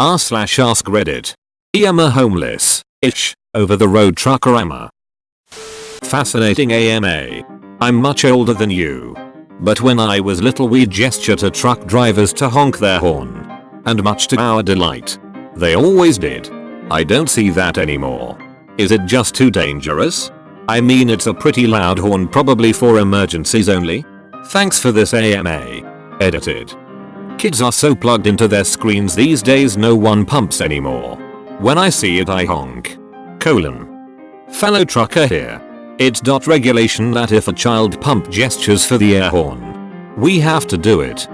r/ask Reddit. IamA homeless-ish, over-the-road trucker IamA. Fascinating AMA. I'm much older than you. But when I was little we'd gesture to truck drivers to honk their horn. And much to our delight, they always did. I don't see that anymore. Is it just too dangerous? I mean, it's a pretty loud horn, probably for emergencies only. Thanks for this AMA. Edited. Kids are so plugged into their screens these days no one pumps anymore. When I see it I honk. Fellow trucker here. It's regulation that if a child pump gestures for the air horn, we have to do it.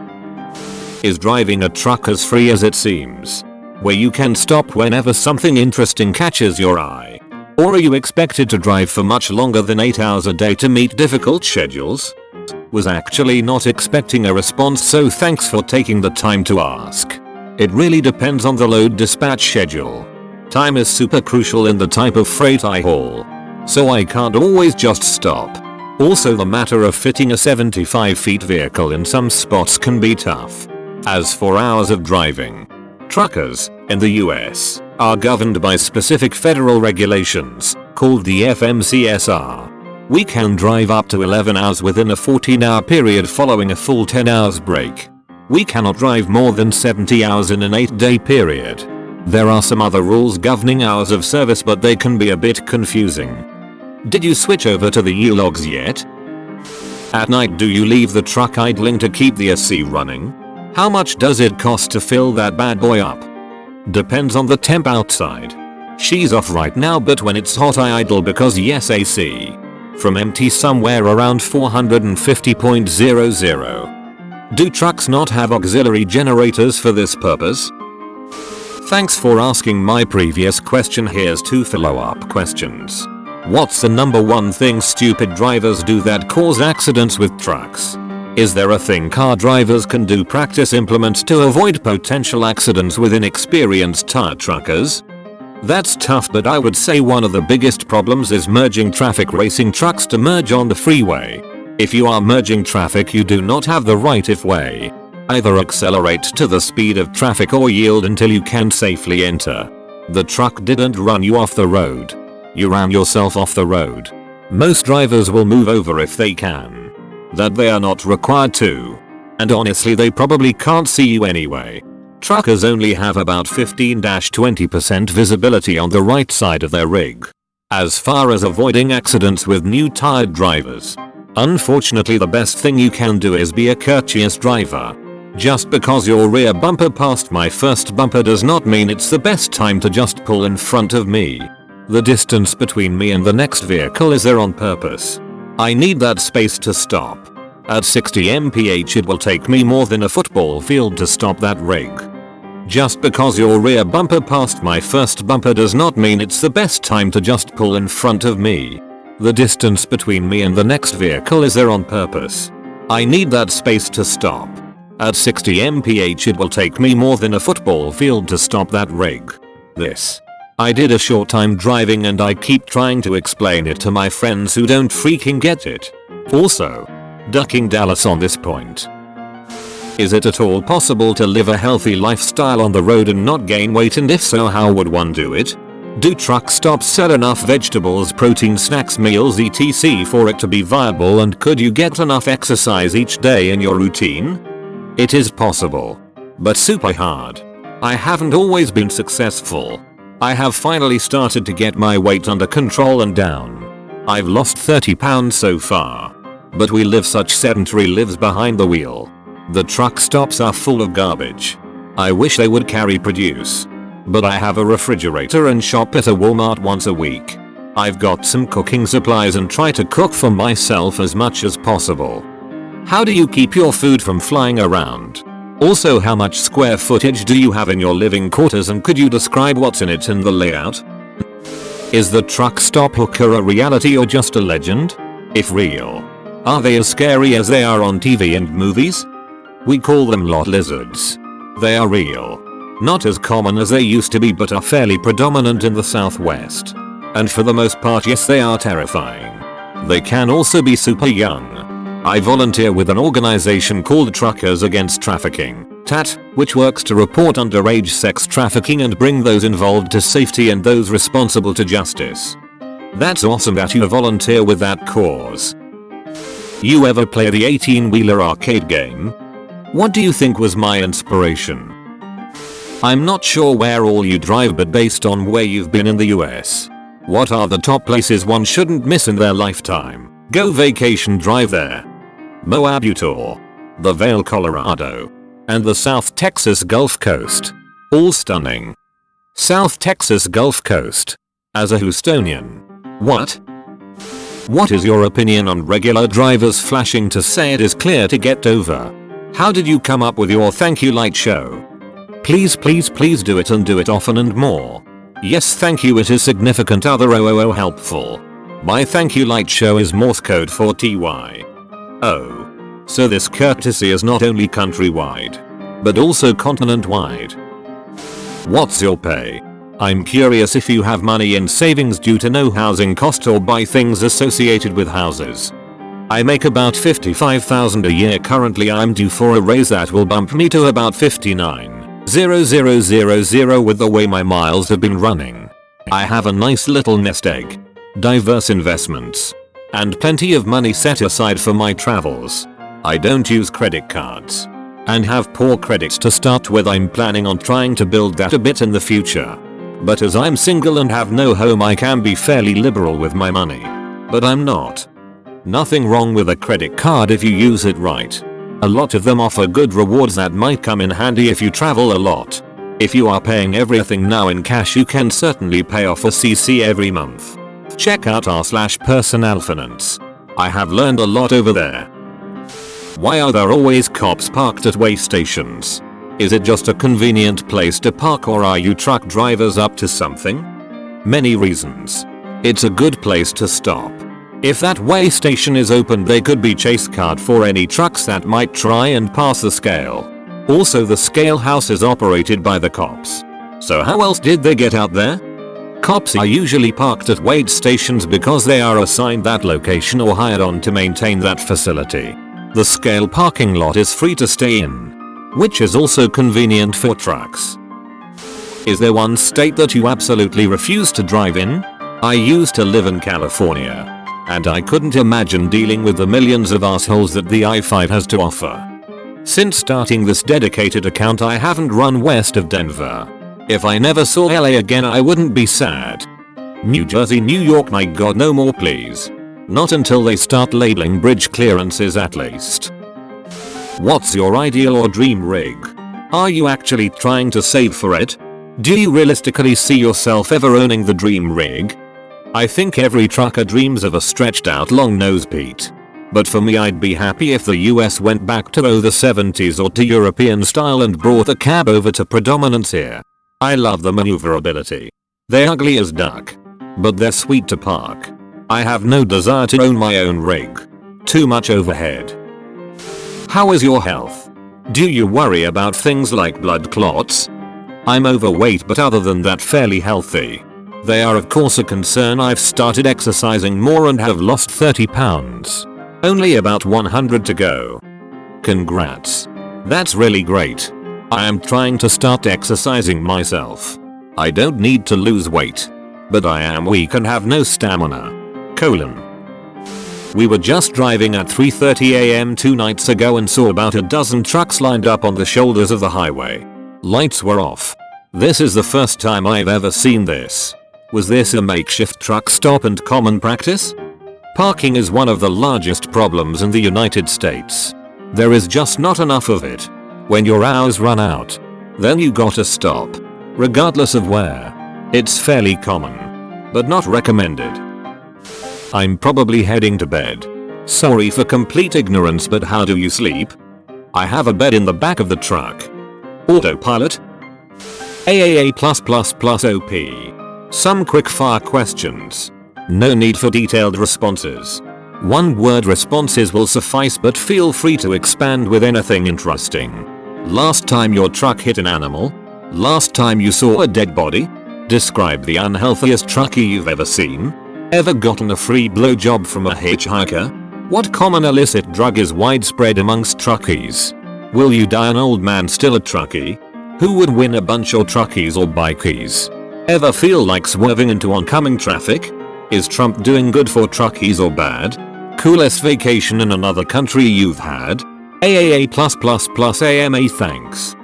Is driving a truck as free as it seems? Where you can stop whenever something interesting catches your eye? Or are you expected to drive for much longer than 8 hours a day to meet difficult schedules? Was actually not expecting a response, so thanks for taking the time to ask. It really depends on the load dispatch schedule. Time is super crucial in the type of freight I haul. So I can't always just stop. Also, the matter of fitting a 75 feet vehicle in some spots can be tough. As for hours of driving, truckers in the US are governed by specific federal regulations called the FMCSR. We can drive up to 11 hours within a 14-hour period following a full 10 hours break. We cannot drive more than 70 hours in an 8-day period. There are some other rules governing hours of service, but they can be a bit confusing. Did you switch over to the U-logs yet? At night, do you leave the truck idling to keep the AC running? How much does it cost to fill that bad boy up? Depends on the temp outside. She's off right now, but when it's hot I idle because yes, AC. From empty somewhere around 450.00. Do trucks not have auxiliary generators for this purpose? Thanks for asking my previous question. Here's 2 follow-up questions. What's the number one thing stupid drivers do that cause accidents with trucks? Is there a thing car drivers can do, practice implement to avoid potential accidents with inexperienced tired truckers? That's tough, but I would say one of the biggest problems is merging traffic, racing trucks to merge on the freeway. If you are merging traffic you do not have the right of way. Either accelerate to the speed of traffic or yield until you can safely enter. The truck didn't run you off the road. You ran yourself off the road. Most drivers will move over if they can. That they are not required to. And honestly, they probably can't see you anyway. Truckers only have about 15-20% visibility on the right side of their rig. As far as avoiding accidents with new tired drivers, unfortunately the best thing you can do is be a courteous driver. Just because your rear bumper passed my first bumper does not mean it's the best time to just pull in front of me. The distance between me and the next vehicle is there on purpose. I need that space to stop. At 60 mph it will take me more than a football field to stop that rig. Just because your rear bumper passed my first bumper does not mean it's the best time to just pull in front of me. The distance between me and the next vehicle is there on purpose. I need that space to stop. At 60 mph it will take me more than a football field to stop that rig. This. I did a short time driving and I keep trying to explain it to my friends who don't freaking get it. Also, ducking Dallas on this point. Is it at all possible to live a healthy lifestyle on the road and not gain weight, and if so, how would one do it? Do truck stops sell enough vegetables, protein snacks, meals etc for it to be viable, and could you get enough exercise each day in your routine? It is possible. But super hard. I haven't always been successful. I have finally started to get my weight under control and down. I've lost 30 pounds so far. But we live such sedentary lives behind the wheel. The truck stops are full of garbage. I wish they would carry produce. But I have a refrigerator and shop at a Walmart once a week. I've got some cooking supplies and try to cook for myself as much as possible. How do you keep your food from flying around? Also, how much square footage do you have in your living quarters, and could you describe what's in it and the layout? Is the truck stop hooker a reality or just a legend? If real, are they as scary as they are on TV and movies? We call them lot lizards. They are real. Not as common as they used to be, but are fairly predominant in the southwest. And for the most part, yes, they are terrifying. They can also be super young. I volunteer with an organization called Truckers Against Trafficking. TAT, which works to report underage sex trafficking and bring those involved to safety and those responsible to justice. That's awesome that you volunteer with that cause. You ever play the 18-wheeler arcade game? What do you think was my inspiration? I'm not sure where all you drive, but based on where you've been in the US, what are the top places one shouldn't miss in their lifetime? Go vacation drive there. Moab, Utah, the Vail, Colorado, and the South Texas Gulf Coast. All stunning. South Texas Gulf Coast. As a Houstonian. What? What is your opinion on regular drivers flashing to say it is clear to get over? How did you come up with your thank you light show? Please do it, and do it often and more. Yes, thank you, it is significant other helpful. My thank you light show is Morse code for TY. Oh. So this courtesy is not only countrywide, but also continent-wide. What's your pay? I'm curious if you have money in savings due to no housing cost or buy things associated with houses. I make about $55,000 a year currently. I'm due for a raise that will bump me to about $59,000 with the way my miles have been running. I have a nice little nest egg, diverse investments, and plenty of money set aside for my travels. I don't use credit cards and have poor credits to start with. I'm planning on trying to build that a bit in the future. But as I'm single and have no home, I can be fairly liberal with my money. But I'm not. Nothing wrong with a credit card if you use it right. A lot of them offer good rewards that might come in handy if you travel a lot. If you are paying everything now in cash, you can certainly pay off a CC every month. Check out r/personalfinance. I have learned a lot over there. Why are there always cops parked at way stations? Is it just a convenient place to park, or are you truck drivers up to something? Many reasons. It's a good place to stop. If that way station is open, they could be chase card for any trucks that might try and pass the scale. Also, the scale house is operated by the cops. So how else did they get out there? Cops are usually parked at weigh stations because they are assigned that location or hired on to maintain that facility. The scale parking lot is free to stay in, which is also convenient for trucks. Is there one state that you absolutely refuse to drive in? I used to live in California, and I couldn't imagine dealing with the millions of assholes that the I-5 has to offer. Since starting this dedicated account, I haven't run west of Denver. If I never saw LA again, I wouldn't be sad. New Jersey, New York, my god, no more please. Not until they start labeling bridge clearances at least. What's your ideal or dream rig? Are you actually trying to save for it? Do you realistically see yourself ever owning the dream rig? I think every trucker dreams of a stretched out long nose Pete. But for me, I'd be happy if the US went back to the 70s or to European style and brought a cab over to predominance here. I love the maneuverability. They're ugly as duck, but they're sweet to park. I have no desire to own my own rig. Too much overhead. How is your health? Do you worry about things like blood clots? I'm overweight, but other than that fairly healthy. They are of course a concern. I've started exercising more and have lost 30 pounds. Only about 100 to go. Congrats. That's really great. I am trying to start exercising myself. I don't need to lose weight, but I am weak and have no stamina. We were just driving at 3:30 AM 2 nights ago and saw about a dozen trucks lined up on the shoulders of the highway. Lights were off. This is the first time I've ever seen this. Was this a makeshift truck stop and common practice? Parking is one of the largest problems in the United States. There is just not enough of it. When your hours run out, then you gotta stop. Regardless of where. It's fairly common, but not recommended. I'm probably heading to bed. Sorry for complete ignorance, but how do you sleep? I have a bed in the back of the truck. Autopilot? AAA+++ OP. Some quick fire questions. No need for detailed responses. One word responses will suffice, but feel free to expand with anything interesting. Last time your truck hit an animal? Last time you saw a dead body? Describe the unhealthiest trucker you've ever seen. Ever gotten a free blowjob from a hitchhiker? What common illicit drug is widespread amongst truckies? Will you die an old man still a truckie? Who would win a bunch of truckies or bikies? Ever feel like swerving into oncoming traffic? Is Trump doing good for truckies or bad? Coolest vacation in another country you've had? AAA+++ AMA thanks.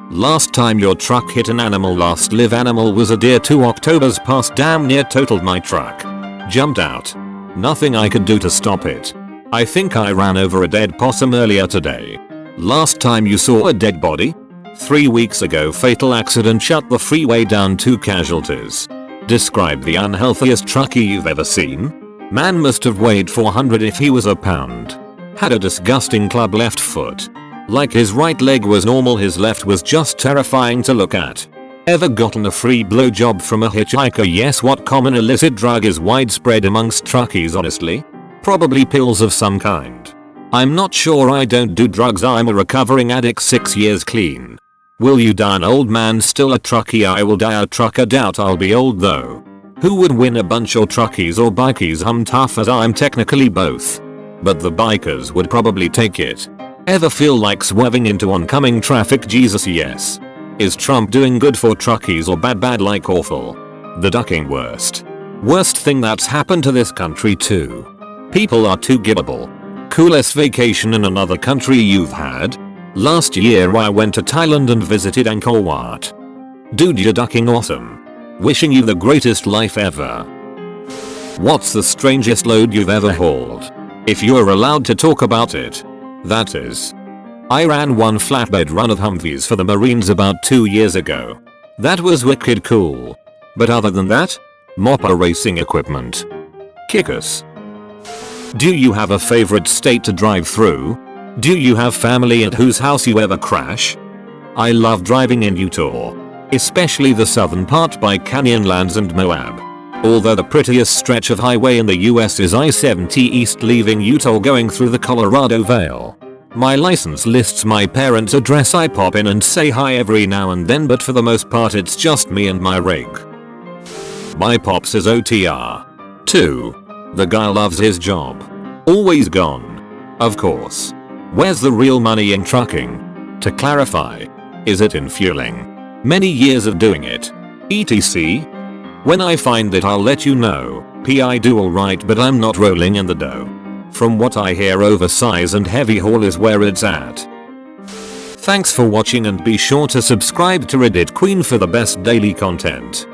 Last time your truck hit an animal. Last live animal was a deer. 2 Octobers past damn near totaled my truck. Jumped out. Nothing I could do to stop it. I think I ran over a dead possum earlier today. Last time you saw a dead body? 3 weeks ago fatal accident shut the freeway down. 2 casualties. Describe the unhealthiest truckie you've ever seen. Man must have weighed 400 if he was a pound. Had a disgusting club left foot. Like his right leg was normal, his left was just terrifying to look at. Ever gotten a free blowjob from a hitchhiker? Yes. What common illicit drug is widespread amongst truckies? Honestly? Probably pills of some kind. I'm not sure. I don't do drugs. I'm a recovering addict. 6 years clean. Will you die an old man still a truckie? I will die a trucker. Doubt I'll be old though. Who would win a bunch of truckies or bikies? I'm tough as I'm technically both. But the bikers would probably take it. Ever feel like swerving into oncoming traffic? Jesus yes. Is Trump doing good for truckies or bad like awful? The ducking worst. Worst thing that's happened to this country too. People are too givable. Coolest vacation in another country you've had? Last year I went to Thailand and visited Angkor Wat. Dude, you're ducking awesome. Wishing you the greatest life ever. What's the strangest load you've ever hauled? If you're allowed to talk about it. That is. I ran one flatbed run of Humvees for the Marines about 2 years ago. That was wicked cool. But other than that, mopper racing equipment. Kick-ass. Do you have a favorite state to drive through? Do you have family at whose house you ever crash? I love driving in Utah. Especially the southern part by Canyonlands and Moab. Although the prettiest stretch of highway in the US is I-70 East leaving Utah going through the Colorado Vale. My license lists my parents' address. I pop in and say hi every now and then, but for the most part it's just me and my rig. My pops is OTR. 2. The guy loves his job. Always gone. Of course. Where's the real money in trucking? To clarify. Is it in fueling? Many years of doing it. etc. When I find it I'll let you know. I do alright, but I'm not rolling in the dough. From what I hear, oversize and heavy haul is where it's at. Thanks for watching and be sure to subscribe to RedditQueen for the best daily content.